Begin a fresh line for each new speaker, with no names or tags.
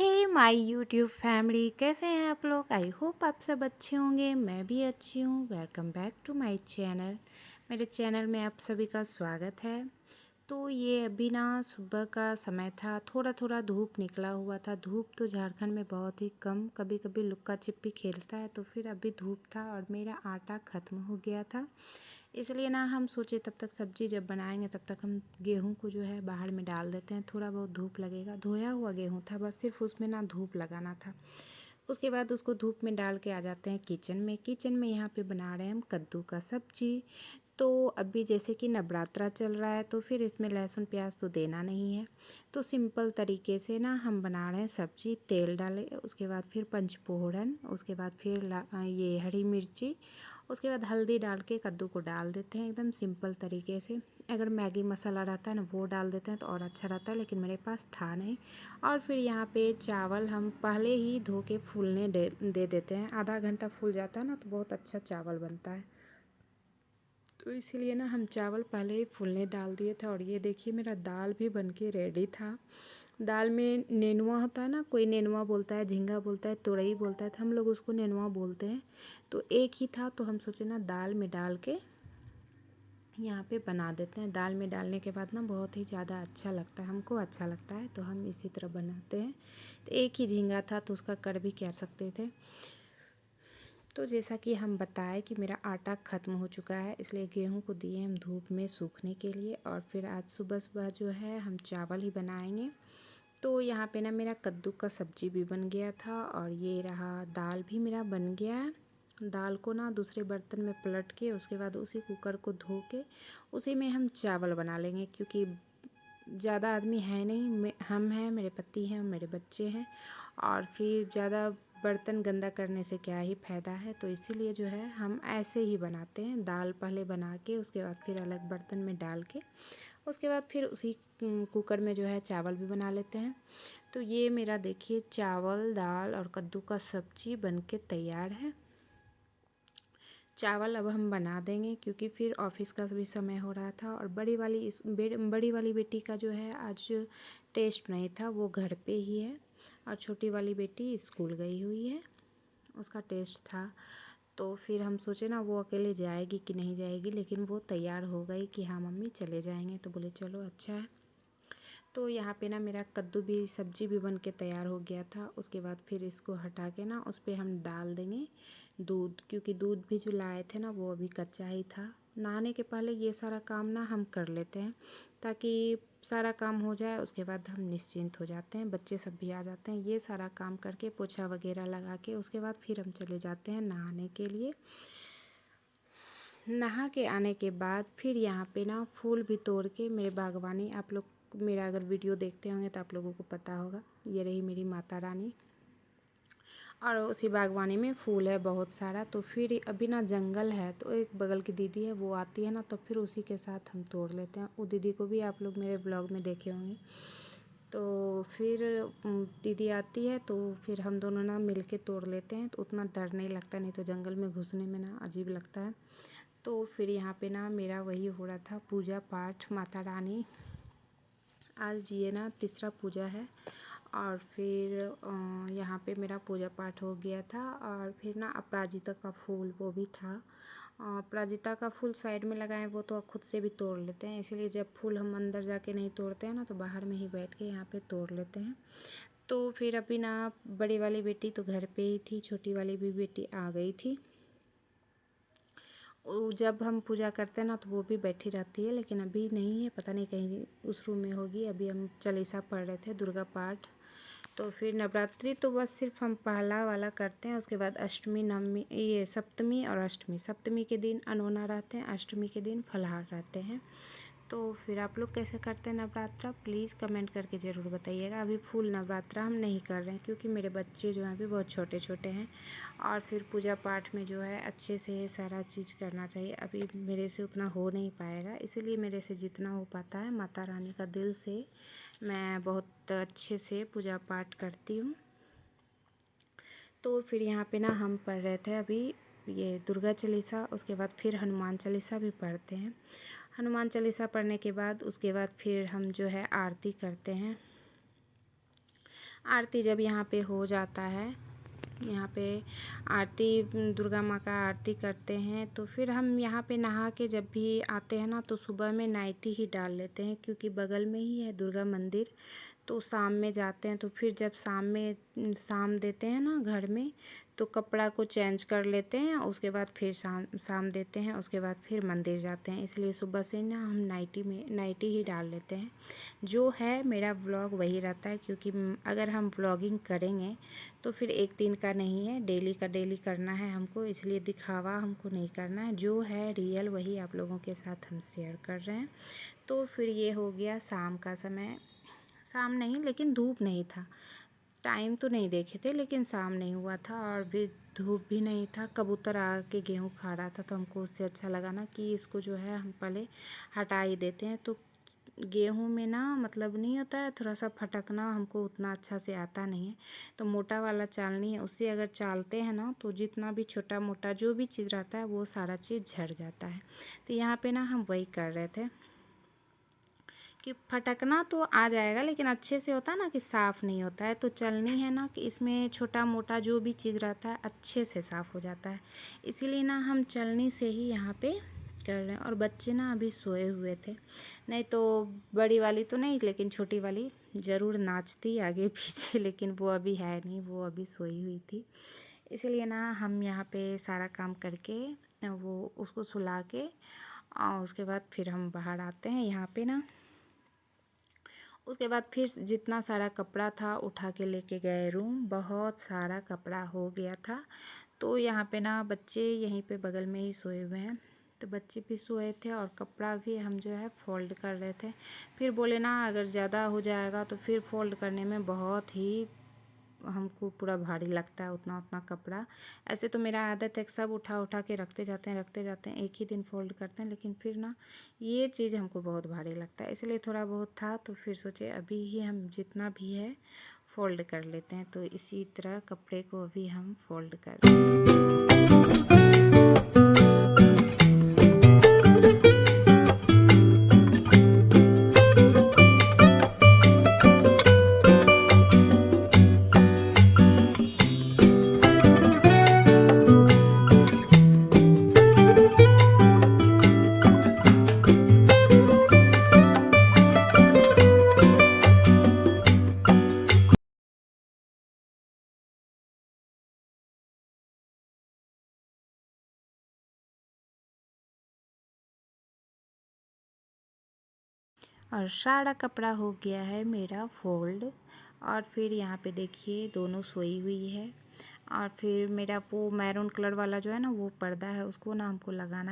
Hey my YouTube family, कैसे हैं आप लोग। आई होप आप सब अच्छे होंगे। मैं भी अच्छी हूँ। Welcome back to my channel. मेरे चैनल में आप सभी का स्वागत है। तो ये अभी ना सुबह का समय था, थोड़ा थोड़ा धूप निकला हुआ था। धूप तो झारखंड में बहुत ही कम, कभी कभी लुक्का छिपी खेलता है। तो फिर अभी धूप था और मेरा आटा ख़त्म हो गया था, इसलिए ना हम सोचे तब तक सब्ज़ी जब बनाएंगे तब तक हम गेहूं को जो है बाहर में डाल देते हैं। थोड़ा बहुत धूप लगेगा। धोया हुआ गेहूं था, बस सिर्फ उसमें ना धूप लगाना था। उसके बाद उसको धूप में डाल के आ जाते हैं किचन में। यहाँ पे बना रहे हैं हम कद्दू का सब्जी। तो अभी जैसे कि नवरात्रा चल रहा है तो फिर इसमें लहसुन प्याज तो देना नहीं है, तो सिंपल तरीके से ना हम बना रहे हैं सब्जी। तेल डाले, उसके बाद फिर पंचफोड़न, उसके बाद फिर ये हरी मिर्ची, उसके बाद हल्दी डाल के कद्दू को डाल देते हैं एकदम सिंपल तरीके से। अगर मैगी मसाला रहता है ना वो डाल देते हैं तो और अच्छा रहता है, लेकिन मेरे पास था नहीं। और फिर यहाँ पे चावल हम पहले ही धो के फूलने दे देते हैं। आधा घंटा फूल जाता है ना तो बहुत अच्छा चावल बनता है। तो इसीलिए ना हम चावल पहले ही फूलने डाल दिए थे। और ये देखिए मेरा दाल भी बनके रेडी था। दाल में नेनुआ होता है ना, कोई नेनुआ बोलता है, झींगा बोलता है, तुरई बोलता है, तो हम लोग उसको नेनुआ बोलते हैं। तो एक ही था तो हम सोचे ना दाल में डाल के यहाँ पे बना देते हैं। दाल में डालने के बाद ना बहुत ही ज़्यादा अच्छा लगता है, हमको अच्छा लगता है तो हम इसी तरह बनाते हैं। तो एक ही झींगा था तो उसका कर भी कह सकते थे। तो जैसा कि हम बताएं कि मेरा आटा ख़त्म हो चुका है, इसलिए गेहूं को दिए हम धूप में सूखने के लिए। और फिर आज सुबह सुबह जो है हम चावल ही बनाएंगे। तो यहाँ पे ना मेरा कद्दू का सब्जी भी बन गया था और ये रहा दाल भी मेरा बन गया है। दाल को ना दूसरे बर्तन में पलट के उसके बाद उसी कुकर को धो के उसी में हम चावल बना लेंगे, क्योंकि ज़्यादा आदमी है नहीं, हम हैं, मेरे पति हैं, मेरे बच्चे हैं। और फिर ज़्यादा बर्तन गंदा करने से क्या ही फ़ायदा है। तो इसीलिए जो है हम ऐसे ही बनाते हैं। दाल पहले बना के उसके बाद फिर अलग बर्तन में डाल के उसके बाद फिर उसी कुकर में जो है चावल भी बना लेते हैं। तो ये मेरा देखिए चावल, दाल और कद्दू का सब्जी बनके तैयार है। चावल अब हम बना देंगे क्योंकि फिर ऑफिस का भी समय हो रहा था। और बड़ी वाली बेटी का जो है आज टेस्ट नहीं था, वो घर पे ही है। और छोटी वाली बेटी स्कूल गई हुई है, उसका टेस्ट था। तो फिर हम सोचे ना वो अकेले जाएगी कि नहीं जाएगी, लेकिन वो तैयार हो गई कि हाँ मम्मी चले जाएंगे। तो बोले चलो अच्छा है। तो यहाँ पे ना मेरा कद्दू भी सब्जी भी बन के तैयार हो गया था। उसके बाद फिर इसको हटा के ना उस पर हम डाल देंगे दूध, क्योंकि दूध भी जो लाए थे ना वो अभी कच्चा ही था। नहाने के पहले ये सारा काम ना हम कर लेते हैं ताकि सारा काम हो जाए, उसके बाद हम निश्चिंत हो जाते हैं। बच्चे सब भी आ जाते हैं, ये सारा काम करके पोछा वगैरह लगा के उसके बाद फिर हम चले जाते हैं नहाने के लिए। नहा के आने के बाद फिर यहाँ पे ना फूल भी तोड़ के मेरे बागवानी, आप लोग मेरा अगर वीडियो देखते होंगे तो आप लोगों को पता होगा, ये रही मेरी माता रानी। और उसी बागवानी में फूल है बहुत सारा। तो फिर अभी ना जंगल है तो एक बगल की दीदी है वो आती है ना, तो फिर उसी के साथ हम तोड़ लेते हैं। वो दीदी को भी आप लोग मेरे ब्लॉग में देखे होंगे। तो फिर दीदी आती है तो फिर हम दोनों ना मिल के तोड़ लेते हैं, तो उतना डर नहीं लगता, नहीं तो जंगल में घुसने में ना अजीब लगता है। तो फिर यहाँ पे ना मेरा वही हो रहा था पूजा पाठ माता रानी। आज ये ना तीसरा पूजा है। और फिर यहाँ पे मेरा पूजा पाठ हो गया था। और फिर ना अपराजिता का फूल वो भी था। अपराजिता का फूल साइड में लगाए, वो तो खुद से भी तोड़ लेते हैं, इसलिए जब फूल हम अंदर जाके नहीं तोड़ते हैं ना तो बाहर में ही बैठ के यहाँ पे तोड़ लेते हैं। तो फिर अभी ना बड़ी वाली बेटी तो घर पे ही थी, छोटी वाली भी बेटी आ गई थी। जब हम पूजा करते हैं ना तो वो भी बैठी रहती है, लेकिन अभी नहीं है, पता नहीं कहीं उस रूम में होगी। अभी हम चालीसा पढ़ रहे थे, दुर्गा पाठ। तो फिर नवरात्रि तो बस सिर्फ हम पहला वाला करते हैं, उसके बाद अष्टमी, नवमी, ये सप्तमी और अष्टमी। सप्तमी के दिन अनोना रहते हैं, अष्टमी के दिन फलाहार रहते हैं। तो फिर आप लोग कैसे करते हैं नवरात्रा, प्लीज़ कमेंट करके ज़रूर बताइएगा। अभी फुल नवरात्रा हम नहीं कर रहे हैं क्योंकि मेरे बच्चे जो हैं अभी बहुत छोटे छोटे हैं। और फिर पूजा पाठ में जो है अच्छे से सारा चीज़ करना चाहिए। अभी मेरे से उतना हो नहीं पाएगा, इसीलिए मेरे से जितना हो पाता है माता रानी का दिल से मैं बहुत अच्छे से पूजा पाठ करती हूँ। तो फिर यहाँ पे ना हम पढ़ रहे थे अभी ये दुर्गा चालीसा, उसके बाद फिर हनुमान चालीसा भी पढ़ते हैं। हनुमान चालीसा पढ़ने के बाद उसके बाद फिर हम जो है आरती करते हैं। आरती जब यहाँ पे हो जाता है, यहाँ पे आरती दुर्गा माँ का आरती करते हैं, तो फिर हम यहाँ पे नहा के जब भी आते हैं ना, तो सुबह में नाइटी ही डाल लेते हैं, क्योंकि बगल में ही है दुर्गा मंदिर। तो शाम में जाते हैं, तो फिर जब शाम देते हैं ना घर में, तो कपड़ा को चेंज कर लेते हैं, उसके बाद फिर शाम देते हैं, उसके बाद फिर मंदिर जाते हैं। इसलिए सुबह से ना हम नाइटी ही डाल लेते हैं। जो है मेरा व्लॉग वही रहता है, क्योंकि अगर हम व्लॉगिंग करेंगे तो फिर एक दिन का नहीं है, डेली का डेली करना है हमको, इसलिए दिखावा हमको नहीं करना है। जो है रियल वही आप लोगों के साथ हम शेयर कर रहे हैं। तो फिर ये हो गया शाम का समय, शाम नहीं लेकिन धूप नहीं था, टाइम तो नहीं देखे थे, लेकिन शाम नहीं हुआ था और भी धूप भी नहीं था। कबूतर आके गेहूँ खा रहा था, तो हमको उससे अच्छा लगा ना कि इसको जो है हम पहले हटा ही देते हैं। तो गेहूँ में ना मतलब नहीं होता है, थोड़ा सा फटकना हमको उतना अच्छा से आता नहीं है। तो मोटा वाला चालनी है, उससे अगर चालते हैं ना, तो जितना भी छोटा मोटा जो भी चीज़ रहता है वो सारा चीज़ झड़ जाता है। तो यहाँ पे ना हम वही कर रहे थे कि फटकना तो आ जाएगा, लेकिन अच्छे से होता है ना कि साफ़ नहीं होता है। तो चलनी है ना कि इसमें छोटा मोटा जो भी चीज़ रहता है अच्छे से साफ़ हो जाता है, इसीलिए ना हम चलनी से ही यहाँ पे कर रहे हैं। और बच्चे ना अभी सोए हुए थे, नहीं तो बड़ी वाली तो नहीं, लेकिन छोटी वाली ज़रूर नाचती आगे पीछे, लेकिन वो अभी है नहीं, वो अभी सोई हुई थी। इसलिए ना हम यहाँ पे सारा काम करके वो उसको सुला के और उसके बाद फिर हम बाहर आते हैं यहाँ पे ना। उसके बाद फिर जितना सारा कपड़ा था उठा के लेके गए रूम, बहुत सारा कपड़ा हो गया था। तो यहाँ पे ना बच्चे यहीं पे बगल में ही सोए हुए हैं, तो बच्चे भी सोए थे और कपड़ा भी हम जो है फ़ोल्ड कर रहे थे। फिर बोले ना अगर ज़्यादा हो जाएगा तो फिर फ़ोल्ड करने में बहुत ही हमको पूरा भारी लगता है, उतना उतना कपड़ा। ऐसे तो मेरा आदत है सब उठा उठा के रखते जाते हैं, एक ही दिन फोल्ड करते हैं, लेकिन फिर ना ये चीज़ हमको बहुत भारी लगता है, इसलिए थोड़ा बहुत था। तो फिर सोचे अभी ही हम जितना भी है फ़ोल्ड कर लेते हैं। तो इसी तरह कपड़े को अभी हम फ़ोल्ड कर रहे हैं। और सारा कपड़ा हो गया है मेरा फोल्ड। और फिर यहाँ पे देखिए दोनों सोई हुई है। और फिर मेरा वो मैरून कलर वाला जो है ना वो पर्दा है, उसको ना हमको लगाना है।